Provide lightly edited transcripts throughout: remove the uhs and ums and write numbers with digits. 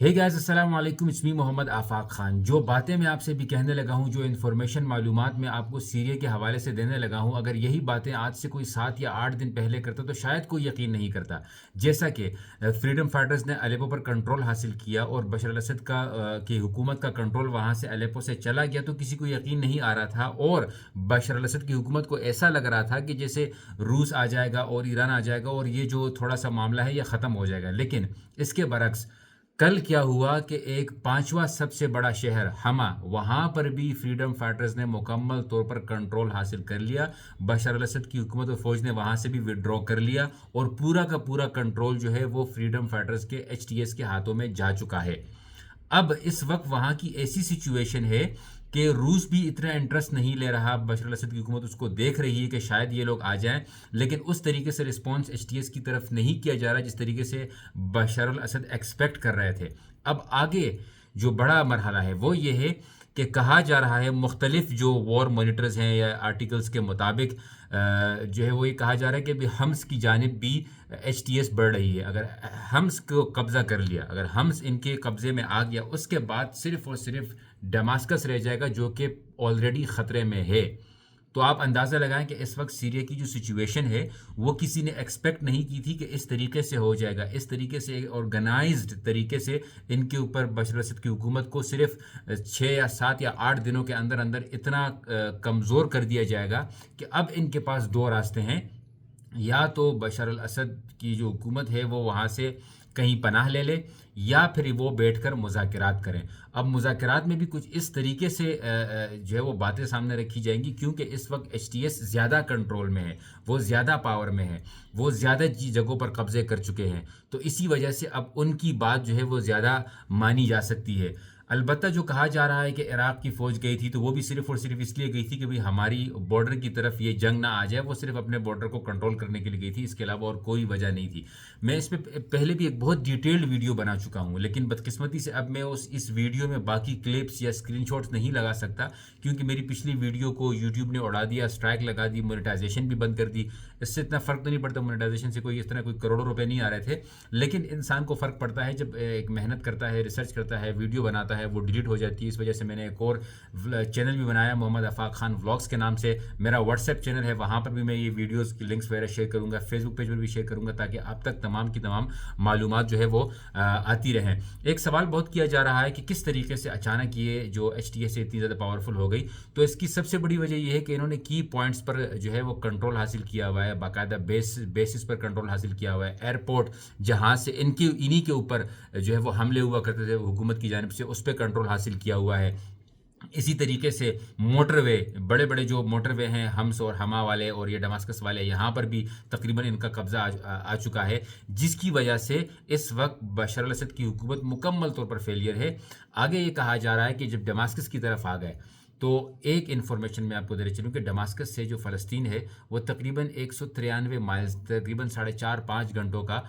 ہے گائز السلام علیکم، اٹس می محمد آفاق خان۔ جو باتیں میں آپ سے بھی کہنے لگا ہوں، جو انفارمیشن معلومات میں آپ کو سیریا کے حوالے سے دینے لگا ہوں، اگر یہی باتیں آج سے کوئی 7 یا 8 دن پہلے کرتا تو شاید کوئی یقین نہیں کرتا۔ جیسا کہ فریڈم فائٹرز نے الیپو پر کنٹرول حاصل کیا اور بشار الاسد کی حکومت کا کنٹرول وہاں سے الیپو سے چلا گیا تو کسی کو یقین نہیں آ رہا تھا، اور بشار الاسد کی حکومت کو ایسا لگ رہا تھا کہ جیسے روس آ جائے گا اور ایران آ جائے گا اور یہ جو تھوڑا سا معاملہ ہے یہ ختم ہو جائے گا۔ لیکن اس کے برعکس کل کیا ہوا کہ ایک 5واں سب سے بڑا شہر حما، وہاں پر بھی فریڈم فائٹرز نے مکمل طور پر کنٹرول حاصل کر لیا۔ بشار الاسد کی حکومت و فوج نے وہاں سے بھی وڈرا کر لیا اور پورا کا پورا کنٹرول جو ہے وہ فریڈم فائٹرز کے HTS کے ہاتھوں میں جا چکا ہے۔ اب اس وقت وہاں کی ایسی سچویشن ہے کہ روس بھی اتنا انٹرسٹ نہیں لے رہا، بشار الاسد کی حکومت اس کو دیکھ رہی ہے کہ شاید یہ لوگ آ جائیں، لیکن اس طریقے سے رسپانس HTS کی طرف نہیں کیا جا رہا جس طریقے سے بشار الاسد ایکسپیکٹ کر رہے تھے۔ اب آگے جو بڑا مرحلہ ہے وہ یہ ہے کہ کہا جا رہا ہے، مختلف جو وار مانیٹرز ہیں یا آرٹیکلز کے مطابق جو ہے وہ یہ کہا جا رہا ہے کہ حمس کی جانب بھی HTS بڑھ رہی ہے۔ اگر حمس کو قبضہ کر لیا، اگر حمس ان کے قبضے میں آ گیا، اس کے بعد صرف اور صرف ڈماسکس رہ جائے گا جو کہ آلریڈی خطرے میں ہے۔ تو آپ اندازہ لگائیں کہ اس وقت سیریا کی جو سچویشن ہے وہ کسی نے ایکسپیکٹ نہیں کی تھی کہ اس طریقے سے ہو جائے گا، اس طریقے سے آرگنائزڈ طریقے سے ان کے اوپر بشار الاسد کی حکومت کو صرف 6 یا 7 یا 8 دنوں کے اندر اندر اتنا کمزور کر دیا جائے گا کہ اب ان کے پاس 2 راستے ہیں، یا تو بشار الاسد کی جو حکومت ہے وہ وہاں سے کہیں پناہ لے لے یا پھر وہ بیٹھ کر مذاکرات کریں۔ اب مذاکرات میں بھی کچھ اس طریقے سے جو ہے وہ باتیں سامنے رکھی جائیں گی، کیونکہ اس وقت HTS زیادہ کنٹرول میں ہے، وہ زیادہ پاور میں ہے، وہ زیادہ جگہوں پر قبضے کر چکے ہیں، تو اسی وجہ سے اب ان کی بات جو ہے وہ زیادہ مانی جا سکتی ہے۔ البتہ جو کہا جا رہا ہے کہ عراق کی فوج گئی تھی تو وہ بھی صرف اور صرف اس لیے گئی تھی کہ ہماری بارڈر کی طرف یہ جنگ نہ آ جائے، وہ صرف اپنے بارڈر کو کنٹرول کرنے کے لیے گئی تھی، اس کے علاوہ اور کوئی وجہ نہیں تھی۔ میں اس پہ پہلے بھی ایک بہت ڈیٹیلڈ ویڈیو بنا چکا ہوں، لیکن بدقسمتی سے اب میں اس ویڈیو میں باقی کلپس یا اسکرین شاٹس نہیں لگا سکتا، کیونکہ میری پچھلی ویڈیو کو یوٹیوب نے اڑا دیا، اسٹرائک لگا دی، مونیٹائزیشن بھی بند کر دی۔ اس سے اتنا فرق تو نہیں پڑتا، مونیٹائزیشن سے کوئی اس طرح کوئی کروڑوں روپے نہیں آ رہے تھے، لیکن انسان کو فرق پڑتا ہے جب ایک محنت کرتا ہے، ریسرچ کرتا ہے، ویڈیو بناتا ہے، وہ ڈیلیٹ ہو جاتی ہے۔ اس وجہ سے میں نے ایک اور چینل بھی بنایا محمد آفاق خان ولاگس کے نام سے، میرا واٹس ایپ چینل ہے، وہاں پر بھی میں یہ ویڈیوز کی لنکس وغیرہ شیئر کروں گا، فیس بک پیج پر بھی شیئر کروں گا، تاکہ آپ تک تمام کی تمام معلومات جو ہے وہ آتی رہیں۔ ایک سوال بہت کیا جا رہا ہے کہ کس طریقے سے اچانک یہ جو HTS اتنی زیادہ پاورفل ہو گئی، تو اس کی سب سے بڑی وجہ یہ ہے کہ انہوں نے کی پوائنٹس پر جو ہے وہ کنٹرول حاصل کیا ہوا ہے، باقاعدہ بیسس پر کنٹرول حاصل کیا ہوا ہے۔ ایئرپورٹ جہاں سے انہی کے اوپر جو ہے وہ حملے ہوا کرتے تھے حکومت کی جانب سے، اس پہ کنٹرول حاصل کیا ہوا ہے۔ اسی طریقے سے موٹر وے، بڑے بڑے جو موٹر وے ہیں حمس اور حما والے اور یہ ڈماسکس والے، یہاں پر بھی تقریباً ان کا قبضہ آ چکا ہے، جس کی وجہ سے اس وقت بشار الاسد کی حکومت مکمل طور پر فیلئر ہے۔ آگے یہ کہا جا رہا ہے کہ جب ڈماسکس کی طرف آ گئے تو ایک انفارمیشن میں آپ کو دے چلوں کہ ڈماسکس سے جو فلسطین ہے وہ تقریباً 193 مائلز، تقریباً 4.5 گھنٹوں کا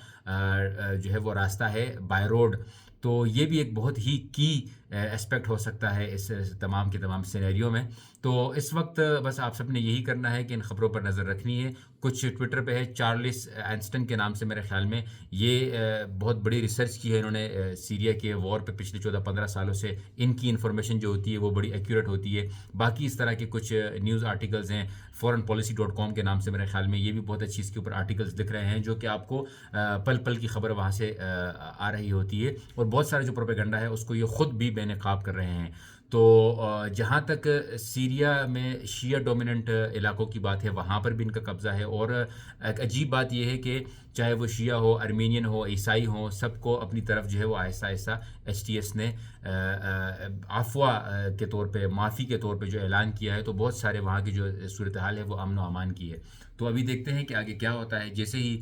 جو ہے وہ راستہ ہے بائی روڈ۔ تو یہ بھی ایک بہت ہی کی اسپیکٹ ہو سکتا ہے اس تمام کے تمام سینیریو میں۔ تو اس وقت بس آپ سب نے یہی کرنا ہے کہ ان خبروں پر نظر رکھنی ہے۔ کچھ ٹویٹر پہ ہے، چارلس اینسٹن کے نام سے میرے خیال میں، یہ بہت بڑی ریسرچ کی ہے انہوں نے سیریا کے وار پہ پچھلے 14-15 سالوں سے۔ ان کی انفارمیشن جو ہوتی ہے وہ بڑی ایکوریٹ ہوتی ہے۔ باقی اس طرح کے کچھ نیوز آرٹیکلز ہیں foreignpolicy.com کے نام سے میرے خیال میں، یہ بھی بہت اچھی اس کے اوپر آرٹیکلز لکھ رہے ہیں جو کہ آپ کو پل پل کی خبر وہاں سے آ رہی ہوتی ہے، اور بہت سارا جو پروپیگنڈا ہے اس کو یہ خود بھی بے نقاب کر رہے ہیں۔ تو جہاں تک سیریا میں شیعہ ڈومیننٹ علاقوں کی بات ہے، وہاں پر بھی ان کا قبضہ ہے، اور ایک عجیب بات یہ ہے کہ چاہے وہ شیعہ ہو، ارمینین ہو، عیسائی ہوں، سب کو اپنی طرف جو ہے وہ آہستہ آہستہ HTS نے عفو کے طور پہ، معافی کے طور پہ جو اعلان کیا ہے، تو بہت سارے وہاں کی جو صورتحال ہے وہ امن و امان کی ہے۔ تو ابھی دیکھتے ہیں کہ آگے کیا ہوتا ہے، جیسے ہی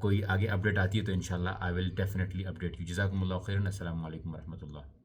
کوئی آگے اپڈیٹ آتی ہے تو انشاءاللہ I will definitely update you۔ جزاکم اللہ خیرا، السلام علیکم ورحمۃ اللہ۔